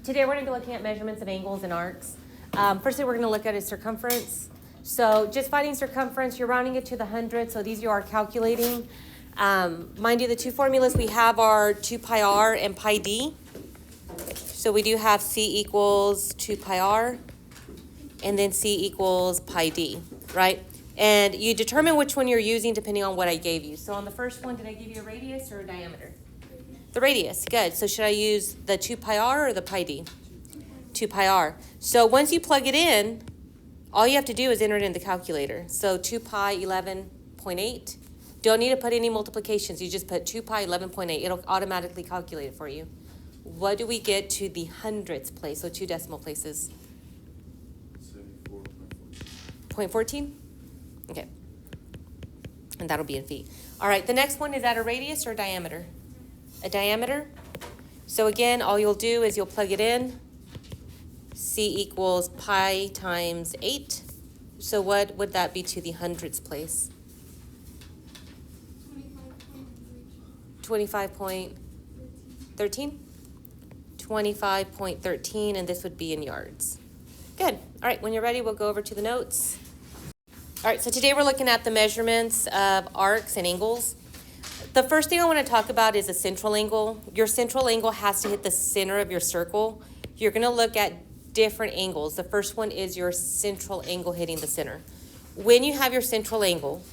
Today we're going to be looking at measurements of angles and arcs. First thing we're going to look at is circumference. So just finding circumference, you're rounding it to the hundredth, so these you are calculating. Mind you, the two formulas we have are 2 pi r and pi d. So we do have c equals 2 pi r, and then c equals pi d, right? And you determine which one you're using depending on what I gave you. So on the first one, did I give you a radius or a diameter? The radius, good. So should I use the 2 pi r or the pi d? 2 pi r. So once you plug it in, all you have to do is enter it in the calculator. So 2 pi 11.8. Don't need to put any multiplications. You just put 2 pi 11.8. It'll automatically calculate it for you. What do we get to the hundredths place? So 2 decimal places. 0.14? Okay. And that'll be in feet. All right, the next one, is that a radius or a diameter? A diameter. So again, all you'll do is you'll plug it in. C equals pi times 8. So what would that be to the hundredths place? 25.13? 25.13, and this would be in yards. Good. All right, when you're ready, we'll go over to the notes. All right, so today we're looking at the measurements of arcs and angles. The first thing I want to talk about is a central angle. Your central angle has to hit the center of your circle. You're going to look at different angles. The first one is your central angle hitting the center. When you have your central angle,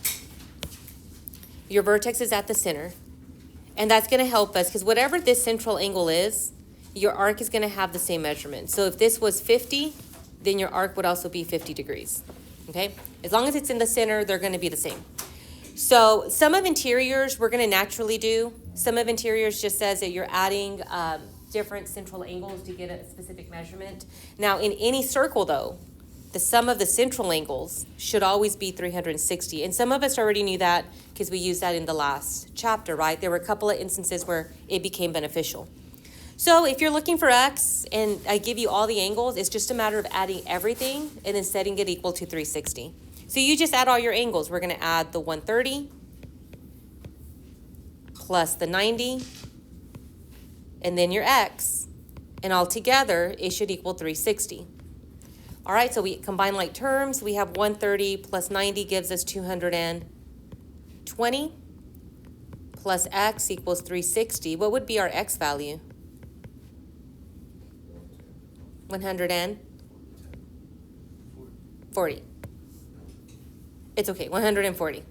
your vertex is at the center, and that's going to help us because whatever this central angle is, your arc is going to have the same measurement. So if this was 50, then your arc would also be 50 degrees. Okay? As long as it's in the center, they're going to be the same. So some of interiors we're going to naturally do. Some of interiors just says that you're adding different central angles to get a specific measurement. Now in any circle though, the sum of the central angles should always be 360. And some of us already knew that because we used that in the last chapter, right? There were a couple of instances where it became beneficial. So if you're looking for x and I give you all the angles, it's just a matter of adding everything and then setting it equal to 360. So you just add all your angles. We're going to add the 130 plus the 90 and then your x, and all together it should equal 360. All right, so we combine like terms. We have 130 plus 90 gives us 220 plus x equals 360. What would be our x value? 140. It's okay, 140.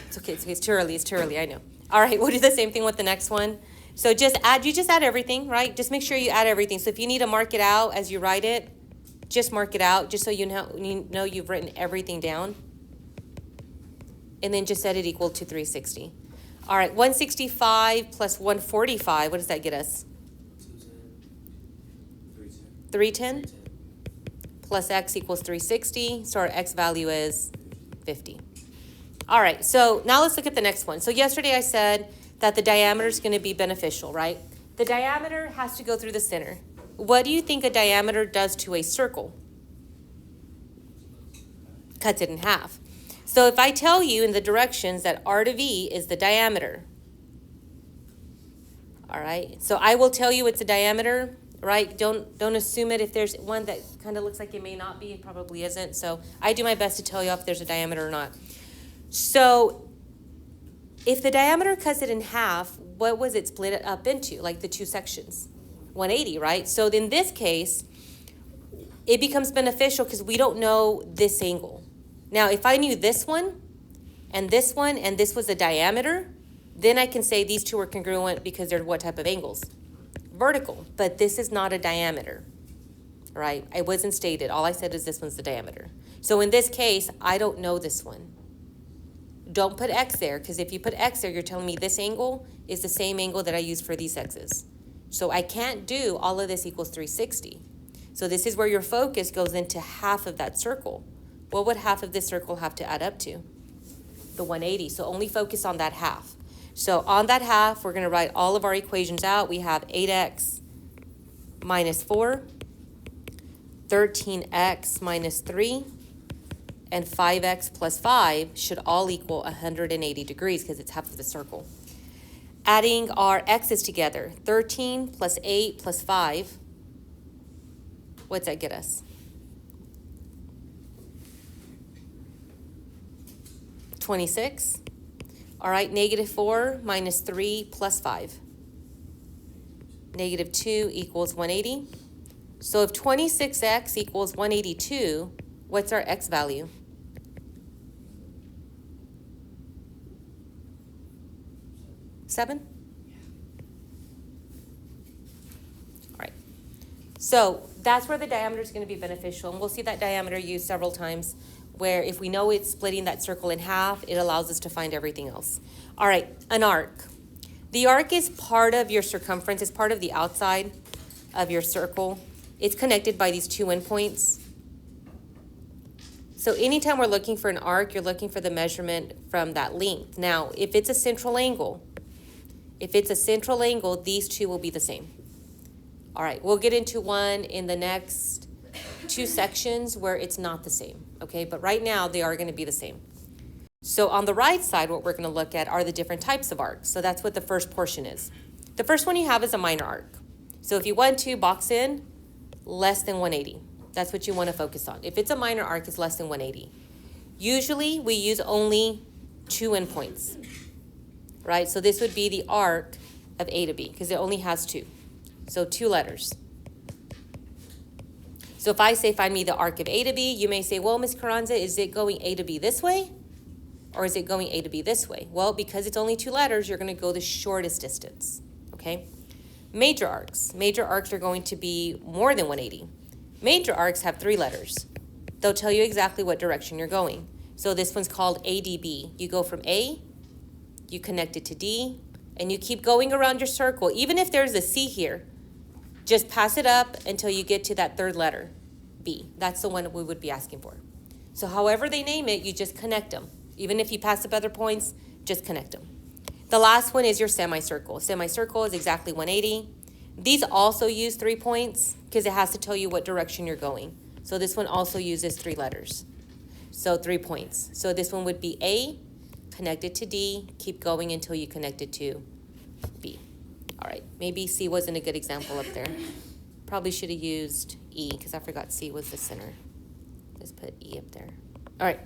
It's okay, it's too early, I know. All right, we'll do the same thing with the next one. So you just add everything, right? Just make sure you add everything. So if you need to mark it out as you write it, just mark it out, just so you know you've written everything down. And then just set it equal to 360. All right, 165 plus 145, what does that get us? 310 plus x equals 360, so our x value is 50. All right, so now let's look at the next one. So yesterday I said that the diameter is going to be beneficial, right? The diameter has to go through the center. What do you think a diameter does to a circle? Cuts it in half. So if I tell you in the directions that r to v is the diameter, all right, so I will tell you it's a diameter, right? Don't assume it. If there's one that kind of looks like it may not be, it probably isn't. So I do my best to tell you if there's a diameter or not. So if the diameter cuts it in half, what was it split it up into, like the two sections? 180, right? So in this case, it becomes beneficial because we don't know this angle. Now, if I knew this one, and this was the diameter, then I can say these two are congruent because they're what type of angles? Vertical, but this is not a diameter, right? It wasn't stated. All I said is this one's the diameter. So in this case, I don't know this one. Don't put x there, because if you put x there, you're telling me this angle is the same angle that I used for these x's. So I can't do all of this equals 360. So this is where your focus goes into half of that circle. What would half of this circle have to add up to? The 180. So only focus on that half. So on that half, we're going to write all of our equations out. We have 8x minus 4, 13x minus 3, and 5x plus 5 should all equal 180 degrees because it's half of the circle. Adding our x's together, 13 plus 8 plus 5, what's that get us? 26. All right, negative 4 minus 3 plus 5. Negative 2 equals 180. So if 26x equals 182, what's our x value? Seven? All right. So that's where the diameter is going to be beneficial, and we'll see that diameter used several times, where if we know it's splitting that circle in half, it allows us to find everything else. All right, an arc. The arc is part of your circumference. It's part of the outside of your circle. It's connected by these two endpoints. So anytime we're looking for an arc, you're looking for the measurement from that length. Now, if it's a central angle, these two will be the same. All right, we'll get into one in the next two sections where it's not the same, okay? But right now, they are going to be the same. So on the right side, what we're going to look at are the different types of arcs. So that's what the first portion is. The first one you have is a minor arc. So if you want to box in, less than 180. That's what you want to focus on. If it's a minor arc, it's less than 180. Usually, we use only two endpoints, right? So this would be the arc of A to B, because it only has two. So two letters. So if I say find me the arc of A to B, you may say, well, Ms. Carranza, is it going A to B this way? Or is it going A to B this way? Well, because it's only two letters, you're going to go the shortest distance, okay? Major arcs. Major arcs are going to be more than 180. Major arcs have three letters. They'll tell you exactly what direction you're going. So this one's called ADB. You go from A, you connect it to D, and you keep going around your circle. Even if there's a C here, just pass it up until you get to that third letter, B. That's the one we would be asking for. So however they name it, you just connect them. Even if you pass up other points, just connect them. The last one is your semicircle. Semicircle is exactly 180. These also use 3 points because it has to tell you what direction you're going. So this one also uses 3 letters. So 3 points. So this one would be A, connect it to D, keep going until you connect it to B. All right, maybe C wasn't a good example up there. Probably should have used E because I forgot C was the center. Just put E up there. All right.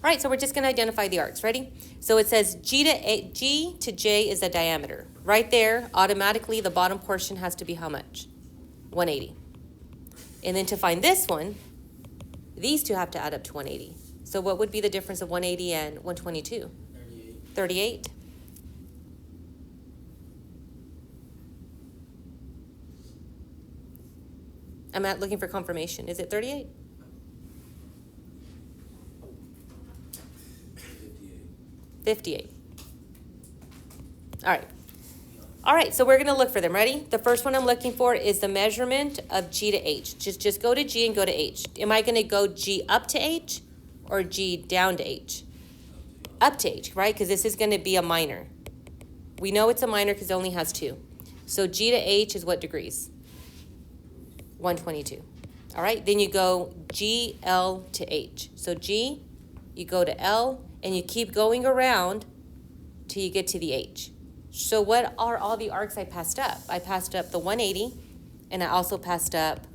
All right, so we're just going to identify the arcs. Ready? So it says G to J is the diameter. Right there, automatically the bottom portion has to be how much? 180. And then to find this one, these two have to add up to 180. So what would be the difference of 180 and 122? 38. 38. I'm not looking for confirmation. Is it 38? 58. All right. All right, so we're going to look for them. Ready? The first one I'm looking for is the measurement of G to H. Just go to G and go to H. Am I going to go G up to H or G down to H? Up to H, right? Because this is going to be a minor. We know it's a minor because it only has 2. So G to H is what degrees? 122. All right, then you go G, L to H. So G, you go to L, and you keep going around till you get to the H. So what are all the arcs I passed up? I passed up the 180, and I also passed up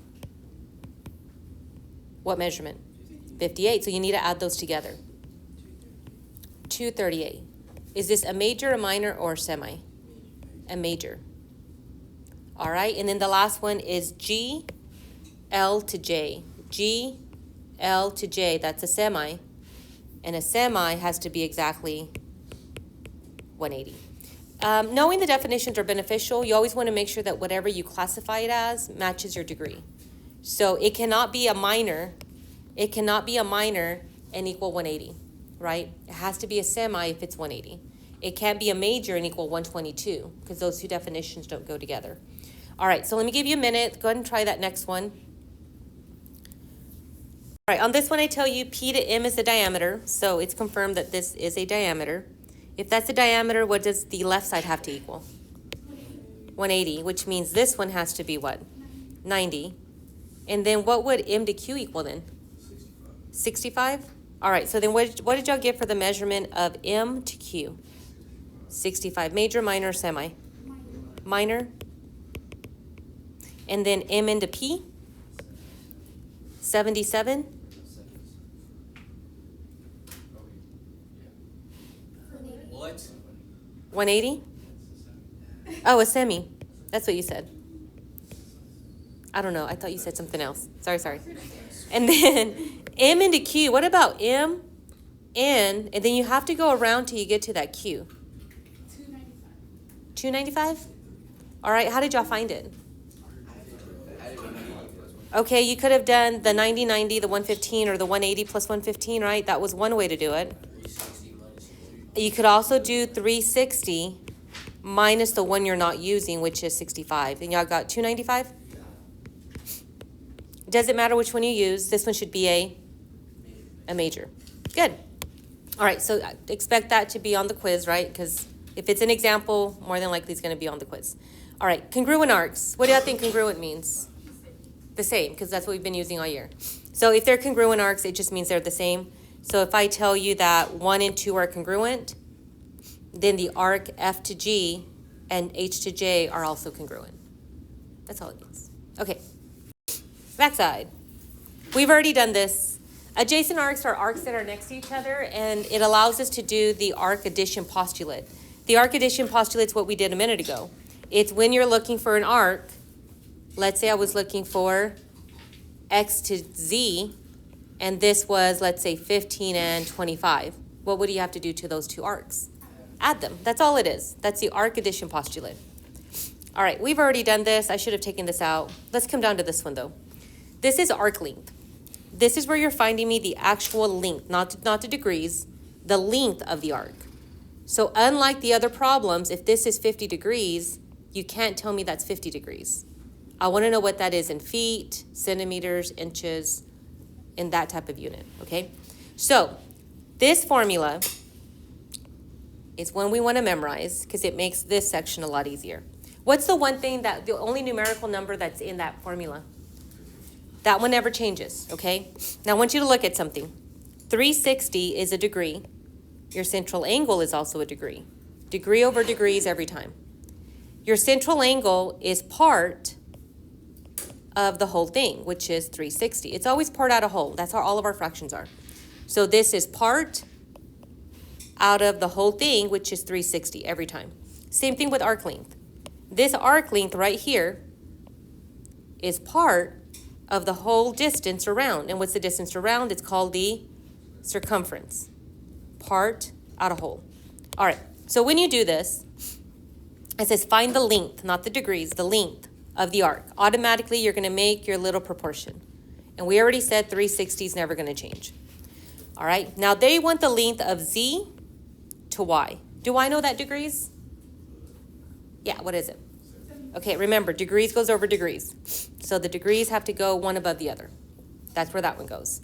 what measurement? 58. So you need to add those together. 238. Is this a major, a minor, or a semi? A major. All right, and then the last one is G, L to J. G, L to J, that's a semi. And a semi has to be exactly 180. Knowing the definitions are beneficial. You always want to make sure that whatever you classify it as matches your degree. So it cannot be a minor. It cannot be a minor and equal 180, right? It has to be a semi if it's 180. It can't be a major and equal 122 because those two definitions don't go together. All right, so let me give you a minute. Go ahead and try that next one. All right, on this one I tell you P to M is the diameter, so it's confirmed that this is a diameter. If that's the diameter, what does the left side have to equal? 180, which means this one has to be what? 90. And then what would M to Q equal then? 65. All right, so then what did y'all get for the measurement of M to Q? 65. Major, minor, semi? Minor. And then M into P? 77. What? 180? Oh, a semi. That's what you said. I don't know. I thought you said something else. Sorry. And then M into Q. What about M, N, and then you have to go around till you get to that Q? 295. 295? All right. How did y'all find it? Okay, you could have done the 90, 90, the 115, or the 180 plus 115, right? That was one way to do it. You could also do 360 minus the one you're not using, which is 65. And y'all got 295? Doesn't matter which one you use. This one should be a major. Good. All right, so expect that to be on the quiz, right? Because if it's an example, more than likely it's going to be on the quiz. All right, congruent arcs. What do y'all think congruent means? The same, because that's what we've been using all year. So if they're congruent arcs, it just means they're the same. So if I tell you that 1 and 2 are congruent, then the arc F to G and H to J are also congruent. That's all it means. Okay. Backside. We've already done this. Adjacent arcs are arcs that are next to each other, and it allows us to do the arc addition postulate. The arc addition postulate is what we did a minute ago. It's when you're looking for an arc. Let's say I was looking for X to Z, and this was, let's say, 15 and 25. What would you have to do to those two arcs? Add them. That's all it is. That's the arc addition postulate. All right, we've already done this. I should have taken this out. Let's come down to this one, though. This is arc length. This is where you're finding me the actual length, not the degrees, the length of the arc. So unlike the other problems, if this is 50 degrees, you can't tell me that's 50 degrees. I want to know what that is in feet, centimeters, inches, in that type of unit, okay? So this formula is one we want to memorize because it makes this section a lot easier. What's the one thing the only numerical number that's in that formula? That one never changes, okay? Now I want you to look at something. 360 is a degree. Your central angle is also a degree. Degree over degrees every time. Your central angle is part of the whole thing, which is 360. It's always part out of whole. That's how all of our fractions are. So this is part out of the whole thing, which is 360 every time. Same thing with arc length. This arc length right here is part of the whole distance around. And what's the distance around? It's called the circumference. Part out of whole. All right, so when you do this, it says find the length, not the degrees, the length of the arc. Automatically, you're going to make your little proportion. And we already said 360 is never going to change. All right, now they want the length of Z to Y. Do I know that degrees? Yeah, what is it? Okay, remember, degrees goes over degrees. So the degrees have to go one above the other. That's where that one goes.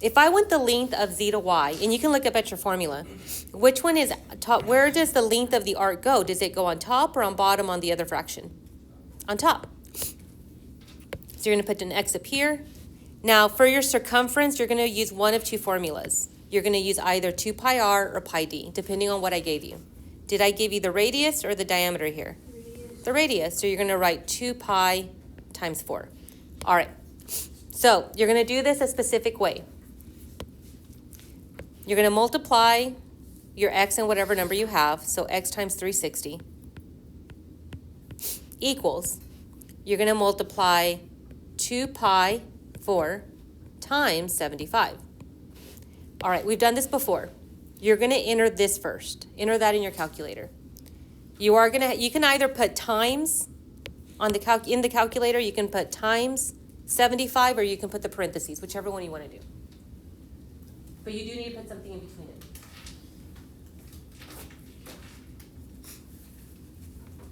If I want the length of Z to Y, and you can look up at your formula, which one is top? Where does the length of the arc go? Does it go on top or on bottom on the other fraction? On top. So you're going to put an X up here. Now, for your circumference, you're going to use one of two formulas. You're going to use either 2 pi r or pi d, depending on what I gave you. Did I give you the radius or the diameter here? The radius. So you're going to write 2 pi times 4. All right. So you're going to do this a specific way. You're going to multiply your x and whatever number you have. So x times 360 equals, you're going to multiply 2 pi 4 times 75. All right, we've done this before. You're going to enter this first. Enter that in your calculator. You can either put times on in the calculator, you can put times 75, or you can put the parentheses, whichever one you want to do. But you do need to put something in between it.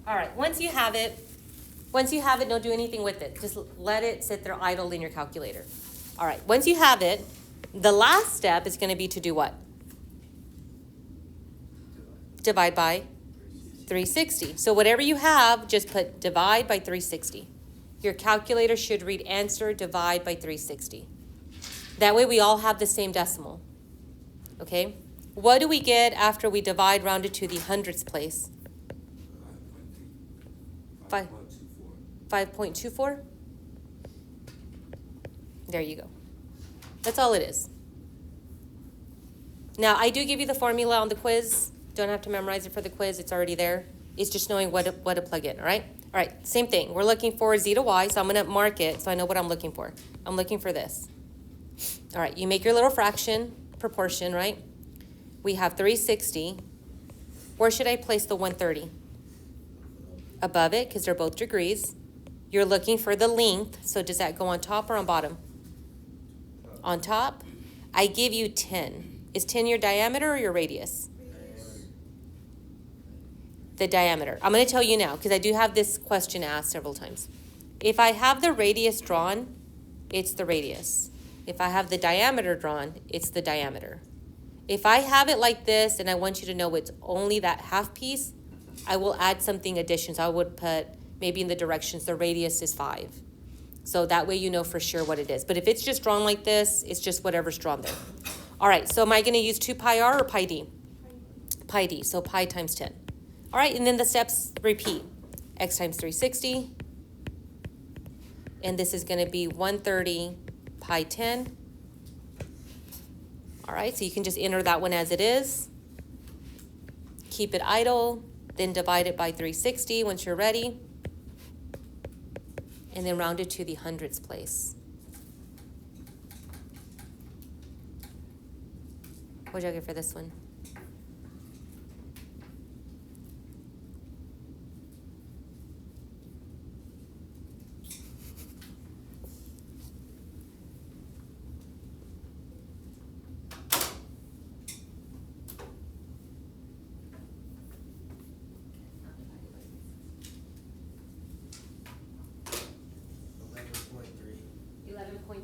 All right, once you have it, don't do anything with it. Just let it sit there idle in your calculator. All right, once you have it, the last step is going to be to do what? Divide by 360. So whatever you have, just put divide by 360. Your calculator should read answer divide by 360. That way we all have the same decimal. Okay? What do we get after we divide rounded to the hundredths place? 5.24? There you go. That's all it is. Now, I do give you the formula on the quiz. Don't have to memorize it for the quiz. It's already there. It's just knowing what to plug in, all right? All right, same thing. We're looking for z to y, so I'm going to mark it so I know what I'm looking for. I'm looking for this. All right, you make your little fraction, proportion, right? We have 360. Where should I place the 130? Above it, because they're both degrees. You're looking for the length, so does that go on top or on bottom? On top. I give you 10. Is 10 your diameter or your radius? The diameter. I'm going to tell you now, because I do have this question asked several times. If I have the radius drawn, it's the radius. If I have the diameter drawn, it's the diameter. If I have it like this and I want you to know it's only that half piece, I will add something addition. So I would put maybe in the directions the radius is 5. So that way you know for sure what it is. But if it's just drawn like this, it's just whatever's drawn there. All right, so am I going to use 2 pi r or pi d? Pi d, so pi times 10. All right, and then the steps repeat. X times 360. And this is going to be 130 pi 10. All right, so you can just enter that one as it is. Keep it idle, then divide it by 360 once you're ready. And then round it to the hundredths place. What did y'all get for this one?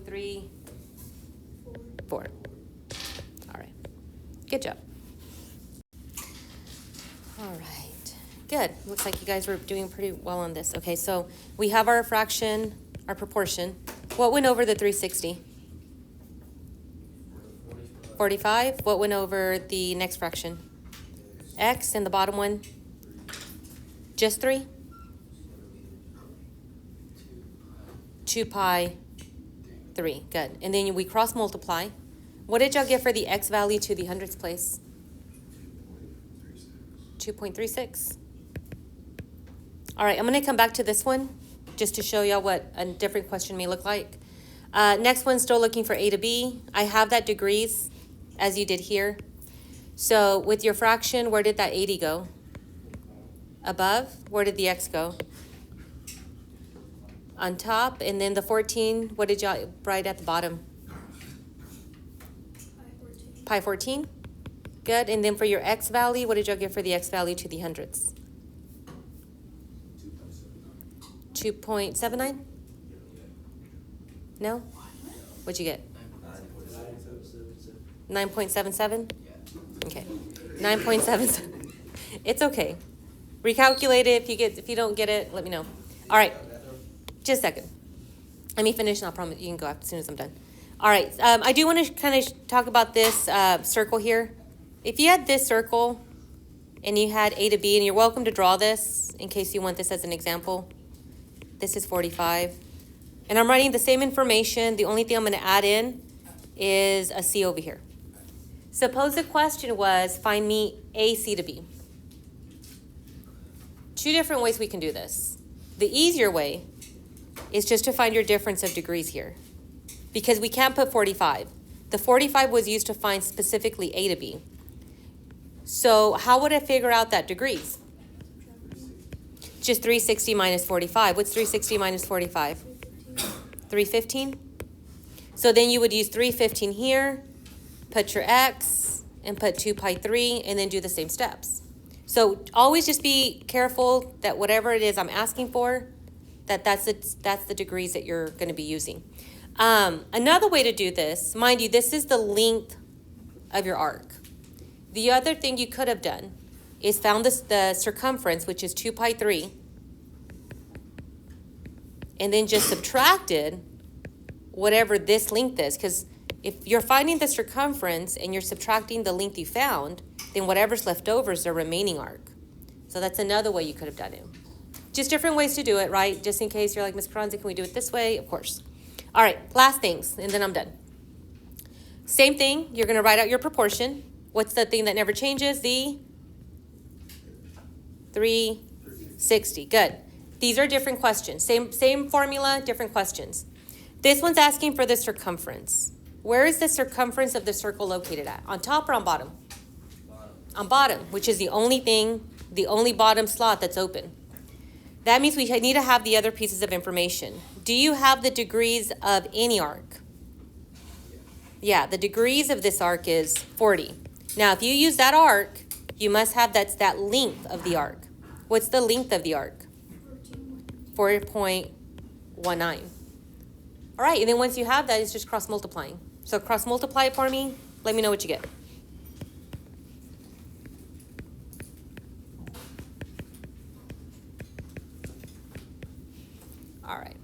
.3. 4. All right. Good job. All right. Good. Looks like you guys were doing pretty well on this. Okay, so we have our fraction, our proportion. What went over the 360? 45. What went over the next fraction? X, and the bottom one? Just 3? 2 pi 3. Good. And then we cross multiply. What did y'all get for the x value to the hundredths place? 2.36. All right, I'm going to come back to this one just to show y'all what a different question may look like. Next one, still looking for a to b. I have that degrees as you did here. So with your fraction, where did that 80 go? Above. Where did the x go? On top. And then the 14, what did y'all write at the bottom? Pi 14. Good. And then for your x value, what did y'all get for the x value to the hundredths? 2.79? No? What'd you get? 9.77? Okay. 9.77. It's okay. Recalculate it. If you don't get it, let me know. All right. Just a second. Let me finish and I'll promise you can go as soon as I'm done. All right. I do want to kind of talk about this circle here. If you had this circle and you had a to b, and you're welcome to draw this in case you want this as an example. This is 45. And I'm writing the same information. The only thing I'm going to add in is a c over here. Suppose the question was, find me a c to b. 2 different ways we can do this. The easier way is just to find your difference of degrees here. Because we can't put 45. The 45 was used to find specifically a to b. So how would I figure out that degrees? Just 360 minus 45. What's 360 minus 45? 315? So then you would use 315 here, put your x, and put 2 pi 3, and then do the same steps. So always just be careful that whatever it is I'm asking for, that's the degrees that you're going to be using. Another way to do this, mind you, this is the length of your arc. The other thing you could have done is found the circumference, which is 2 pi 3, and then just subtracted whatever this length is, because If you're finding the circumference and you're subtracting the length you found, then whatever's left over is the remaining arc. So that's another way you could have done it. Just different ways to do it, right? Just in case you're like, Ms. Carranza, can we do it this way? Of course. All right, last things, and then I'm done. Same thing, you're gonna write out your proportion. What's the thing that never changes? The 360, good. These are different questions. Same formula, different questions. This one's asking for the circumference. Where is the circumference of the circle located at? On top or on bottom? Bottom. On bottom, which is the only thing, the only bottom slot that's open. That means we need to have the other pieces of information. Do you have the degrees of any arc? Yeah, the degrees of this arc is 40. Now, if you use that arc, you must have that length of the arc. What's the length of the arc? 4.19. All right, and then once you have that, it's just cross multiplying. So cross multiply it for me. Let me know what you get. All right,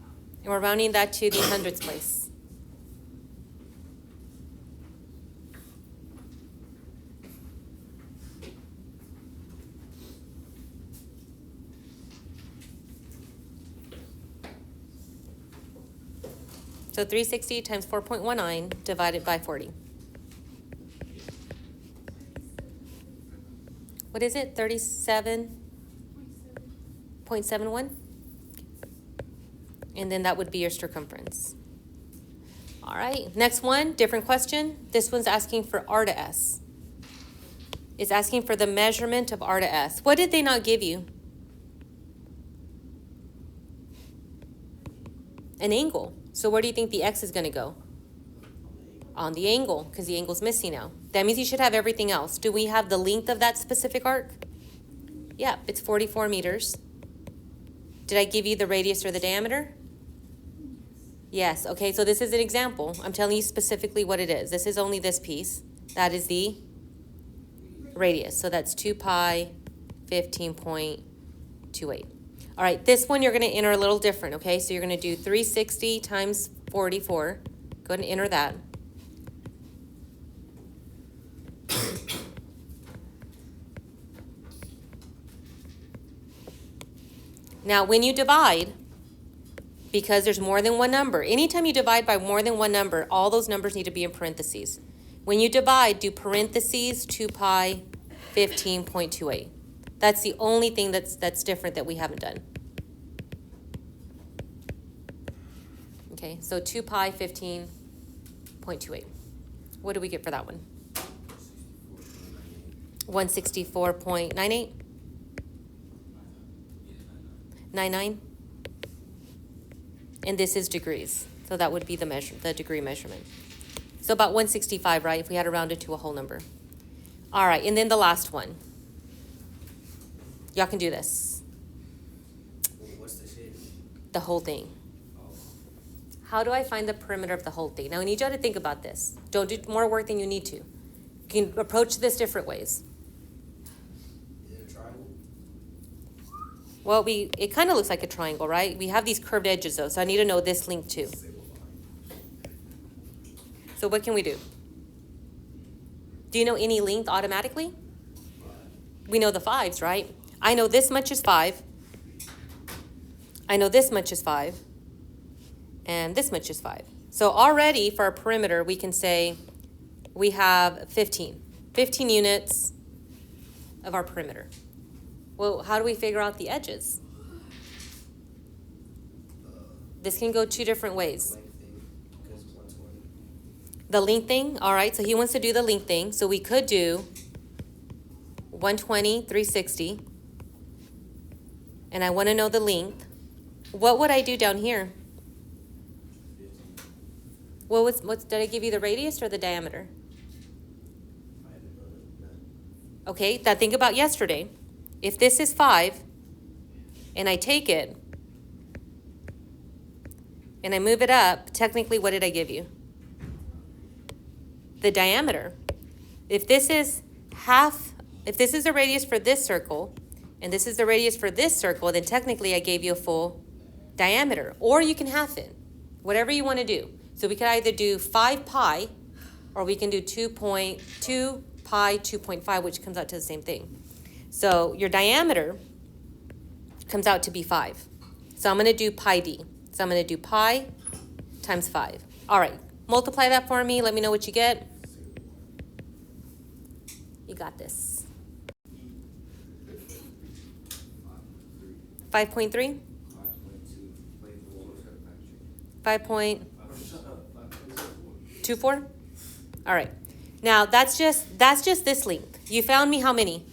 and we're rounding that to the hundredths place. So 360 times 4.19 divided by 40. What is it? 37.71? And then that would be your circumference. All right, next one, different question. This one's asking for R to S. It's asking for the measurement of R to S. What did they not give you? An angle. So where do you think the X is going to go? On the angle, because the angle's missing now. That means you should have everything else. Do we have the length of that specific arc? Yeah, it's 44 meters. Did I give you the radius or the diameter? Yes, okay, so this is an example. I'm telling you specifically what it is. This is only this piece. That is the radius. So that's 2 pi 15.28. All right, this one you're going to enter a little different, okay? So you're going to do 360 times 44. Go ahead and enter that. Now, when you divide, because there's more than one number, anytime you divide by more than one number, all those numbers need to be in parentheses. When you divide, do parentheses 2 pi 15.28. That's the only thing that's different that we haven't done. Okay, so 2 pi 15.28. What do we get for that one? 164.98? 99? And this is degrees. So that would be the degree measurement. So about 165, right? If we had to round it to a whole number. All right, and then the last one. Y'all can do this. What's the shape? The whole thing. How do I find the perimeter of the whole thing? Now I need y'all to think about this. Don't do more work than you need to. You can approach this different ways. Is it a triangle? Well, it kind of looks like a triangle, right? We have these curved edges though, so I need to know this length too. So what can we do? Do you know any length automatically? We know the 5s, right? I know this much is 5. I know this much is 5. And this much is 5. So already for our perimeter, we can say we have 15 units of our perimeter. Well, how do we figure out the edges? This can go 2 different ways. Length thing, because 120. The length thing, all right, so he wants to do the length thing. So we could do 120, 360. And I want to know the length. What would I do down here? What did I give you the radius or the diameter? Okay, now think about yesterday. If this is 5, and I take it, and I move it up, technically what did I give you? The diameter. If this is the radius for this circle, and this is the radius for this circle, then technically I gave you a full diameter. Or you can half it, whatever you want to do. So we could either do 5 pi, or we can do 2.2 pi 2.5, which comes out to the same thing. So your diameter comes out to be 5. So I'm going to do pi d. So I'm going to do pi times 5. All right, multiply that for me. Let me know what you get. You got this. 5.3? 5.24? All right. Now that's just this length. You found me how many?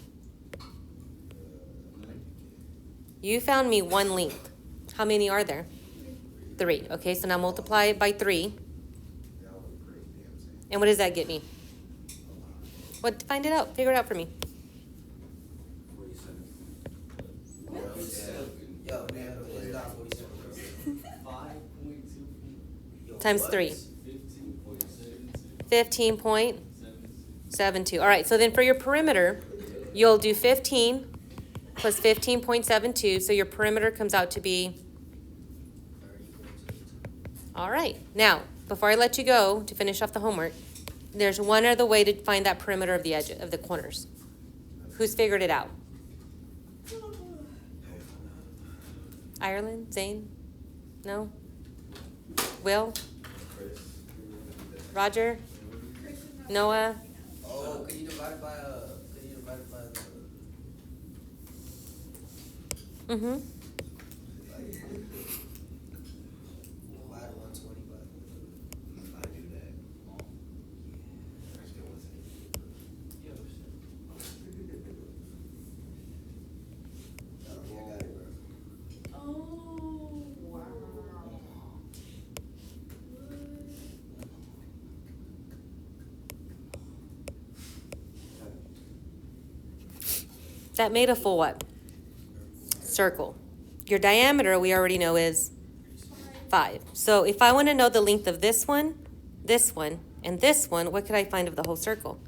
You found me one length. How many are there? 3. Okay, so now multiply it by 3. And what does that get me? What? Find it out. Figure it out for me. Yo, man, it's not 47. Times 3. 15.72. All right, so then for your perimeter, you'll do 15 plus 15.72, so your perimeter comes out to be, all right. Now, before I let you go to finish off the homework, there's one other way to find that perimeter of the edge of the corners. Who's figured it out? Ireland? Zane? No? Will? Roger? Noah? Oh, can you divide it by the Mm-hmm. divide 120 by I do that. I got it, bro. Oh, wow. That made a full what? Circle. Your diameter, we already know, is 5. So if I want to know the length of this one, and this one, what could I find of the whole circle?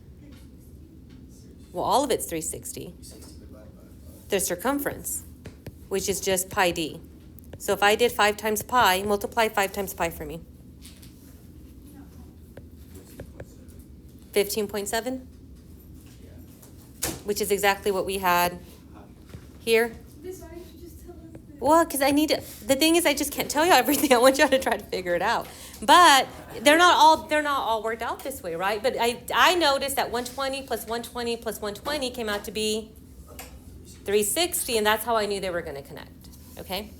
Well, all of it's 360. 60 divided by 5. The circumference, which is just pi d. So if I did 5 times pi, multiply 5 times pi for me. 15.7? Which is exactly what we had here. Miss, why didn't you just tell us that? Well, because I need to, the thing is I just can't tell you everything. I want y'all to try to figure it out. But they're not all worked out this way, right? But I noticed that 120 plus 120 plus 120 came out to be 360, and that's how I knew they were going to connect. Okay?